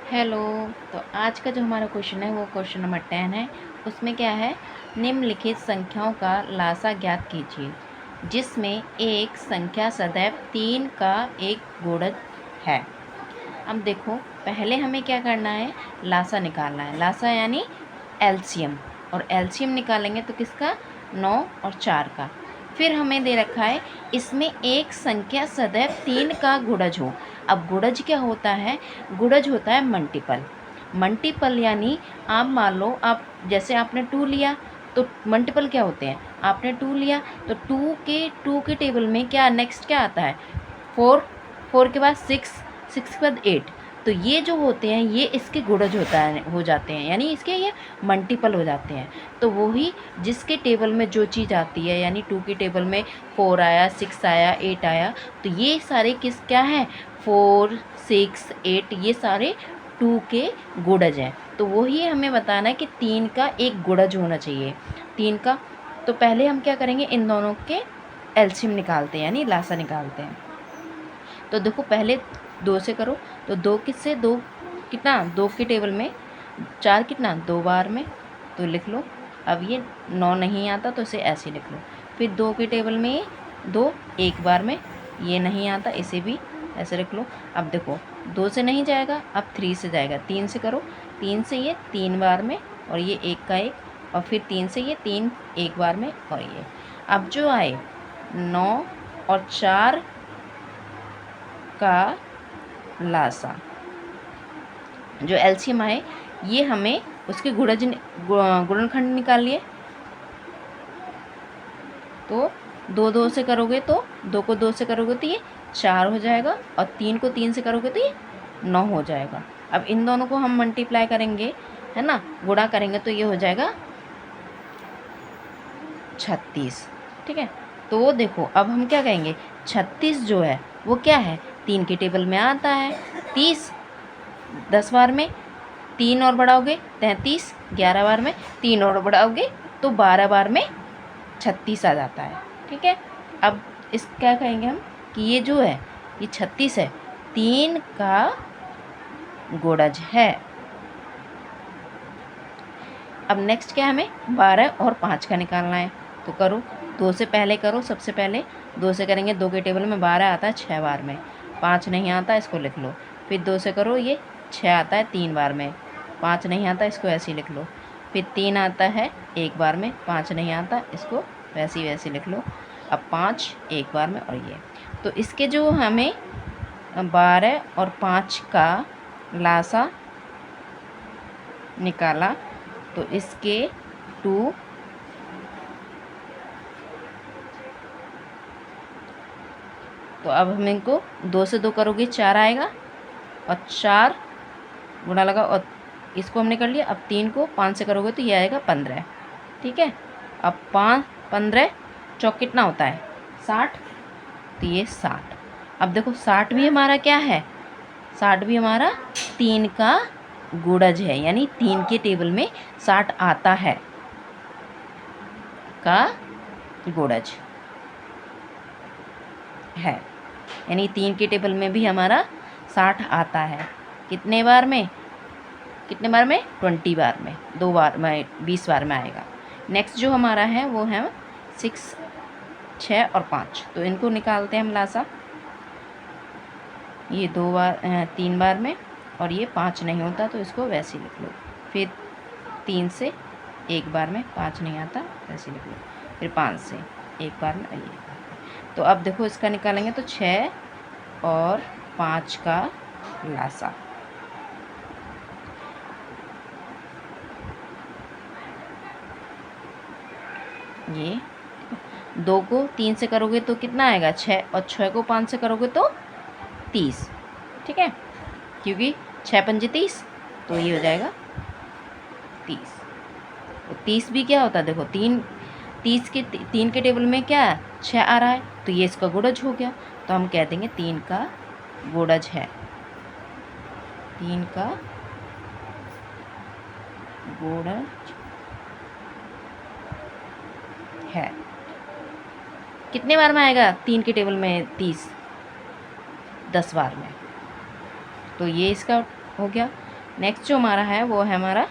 Hello. तो आज का जो हमारा क्वेश्चन है वो क्वेश्चन नंबर 10 है। उसमें क्या है, निम्नलिखित संख्याओं का लासा ज्ञात कीजिए जिसमें एक संख्या सदैव 3 का एक गुणज है। अब देखो, पहले हमें क्या करना है, लासा निकालना है। लासा यानी एलसीएम, और एलसीएम निकालेंगे तो किसका, 9 और 4 का। फिर हमें दे रखा है इसमें एक संख्या सदैव 3 का गुणज हो। अब गुणज क्या होता है, गुणज होता है मल्टीपल। मल्टीपल यानी आप मान लो, आप जैसे आपने 2 लिया तो मल्टीपल क्या होते हैं, आपने 2 लिया तो 2 के टेबल में क्या नेक्स्ट क्या आता है, 4, 4 के बाद 6, 6 के बाद 8। तो ये जो होते हैं ये इसके गुणज होता है, हो जाते हैं, यानी इसके ये मल्टीपल हो जाते हैं। तो वही जिसके टेबल में जो चीज़ आती है, यानी 2 के टेबल में 4 आया, 6 आया, 8 आया, तो ये सारे किस क्या हैं, 4, 6, 8, ये सारे 2 के गुणज हैं। तो वही हमें बताना है कि 3 का एक गुणज होना चाहिए, 3 का। तो पहले हम क्या करेंगे, इन दोनों के एलसीएम निकालते हैं, यानी लासा निकालते हैं। तो देखो, पहले 2 से करो, तो 2 किससे, 2 कितना, 2 के टेबल में 4 कितना, 2 बार में, तो लिख लो। अब ये 9 नहीं आता तो इसे ऐसे लिख लो। फिर 2 के टेबल में 2 एक बार में, ये नहीं आता, इसे भी ऐसे रख लो। अब देखो, 2 से नहीं जाएगा, अब 3 से जाएगा। 3 से करो, 3 से ये 3 बार में, और ये 1 का 1, और फिर 3 से ये 3 एक बार में, और ये अब जो आए 9 और 4 का लासा, जो एलसीएम आए, ये हमें उसके गुणनखंड निकाल लिए। तो 2 से करोगे तो 2 को 2 से करोगे तो ये 4 हो जाएगा, और 3 को 3 से करोगे तो ये 9 हो जाएगा। अब इन दोनों को हम मल्टीप्लाई करेंगे, है ना, गुणा करेंगे, तो ये हो जाएगा 36। ठीक है। तो देखो, अब हम क्या कहेंगे, 36 जो है वो क्या है, 3 के टेबल में आता है। 30 10 बार में, 3 और बढ़ाओगे 33, 11 बार में 3 और बढ़ाओगे तो 12 बार में 36 आ जाता है। ठीक है। अब इस क्या कहेंगे हम, कि ये जो है ये 36 है, 3 का गुणज है। अब नेक्स्ट क्या, हमें 12 और 5 का निकालना है। तो करो, 2 से पहले करो, सबसे पहले 2 से करेंगे, 2 के टेबल में 12 आता है 6 बार में, 5 नहीं आता, इसको लिख लो। फिर 2 से करो, ये 6 आता है 3 बार में, 5 नहीं आता, इसको ऐसे ही लिख लो। फिर 3 आता है 1 बार में, 5 नहीं आता, इसको वैसे लिख लो। अब 5 एक बार में, और ये तो इसके जो हमें 12 और 5 का लासा निकाला, तो इसके 2, तो अब हम इनको 2 से 2 करोगे 4 आएगा, और 4 गुणा लगा, और इसको हमने कर लिया। अब 3 को 5 से करोगे तो ये आएगा 15। ठीक है। अब 5 15 चौक कितना होता है, 60, तो ये 60। अब देखो, 60 भी हमारा क्या है, 60 भी हमारा 3 का गुणज है, यानी 3 के टेबल में 60 आता है, का गुणज है, यानी 3 के टेबल में भी हमारा 60 आता है। कितने बार में, कितने बार में, 20 बार में, 2 बार में, 20 बार में आएगा। नेक्स्ट जो हमारा है वो है 6, 6 और 5, तो इनको निकालते हैं हम लासा। ये 2 बार 3 बार में, और ये 5 नहीं होता, तो इसको वैसे ही लिख लो। फिर 3 से 1 बार में, 5 नहीं आता, वैसे लिख लो। फिर 5 से 1 बार में, और ये। तो अब देखो, इसका निकालेंगे तो 6 और 5 का लासा, ये 2 को 3 से करोगे तो कितना आएगा, 6, और 6 को 5 से करोगे तो 30। ठीक है, क्योंकि 6 पंजे 30, तो ये हो जाएगा 30। तो 30 भी क्या होता है, देखो 3 के टेबल में क्या है, 6 आ रहा है, तो ये इसका गुणज हो गया। तो हम कह देंगे 3 का गुणज है, 3 का गुणज है। कितने बार में आएगा 3 के टेबल में 30, 10 बार में, तो ये इसका हो गया। नेक्स्ट जो हमारा है वो है हमारा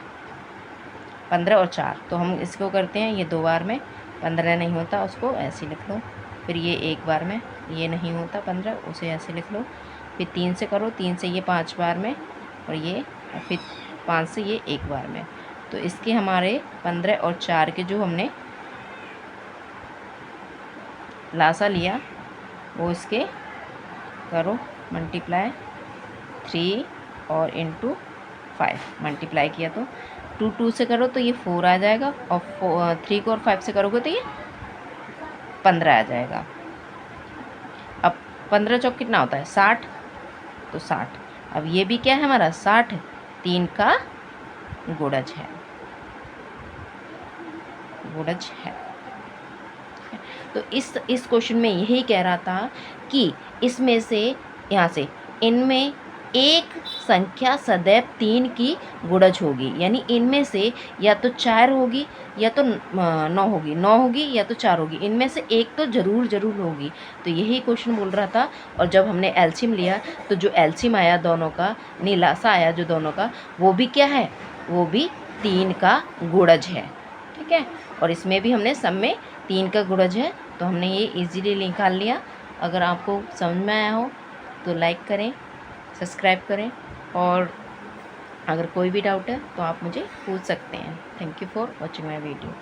15 और 4। तो हम इसको करते हैं, ये 2 बार में 15 नहीं होता उसको ऐसे लिख लो, फिर ये 1 बार में, ये नहीं होता 15 उसे ऐसे लिख लो, फिर 3 से करो, 3 से ये 5 बार में, और ये फिर 5 से ये 1 बार में। तो इसके हमारे 15 और 4 के जो हमने लासा लिया वो इसके करो मल्टीप्लाई 3 और इंटू 5 मल्टीप्लाई किया तो 2 से करो तो ये 4 आ जाएगा, और 3 को और 5 से करोगे तो ये 15 आ जाएगा। अब 15 चौक कितना होता है 60, तो 60। अब ये भी क्या है हमारा 60 3 का गुणज है, गुणज है। तो इस क्वेश्चन में यही कह रहा था कि इसमें से यहाँ से इनमें एक संख्या सदैव 3 की गुणज होगी, यानी इनमें से या तो 4 होगी या तो 9 होगी, 9 होगी या तो 4 होगी, इनमें से एक तो ज़रूर होगी। तो यही क्वेश्चन बोल रहा था। और जब हमने एलसीएम लिया तो जो एलसीएम आया दोनों का, नीलासा आया जो दोनों का, वो भी क्या है, वो भी 3 का गुणज है। ठीक है, और इसमें भी हमने सब में 3 का गुणज है, तो हमने ये इजीली निकाल लिया। अगर आपको समझ में आया हो तो लाइक करें, सब्सक्राइब करें, और अगर कोई भी डाउट है तो आप मुझे पूछ सकते हैं। Thank you for watching my video.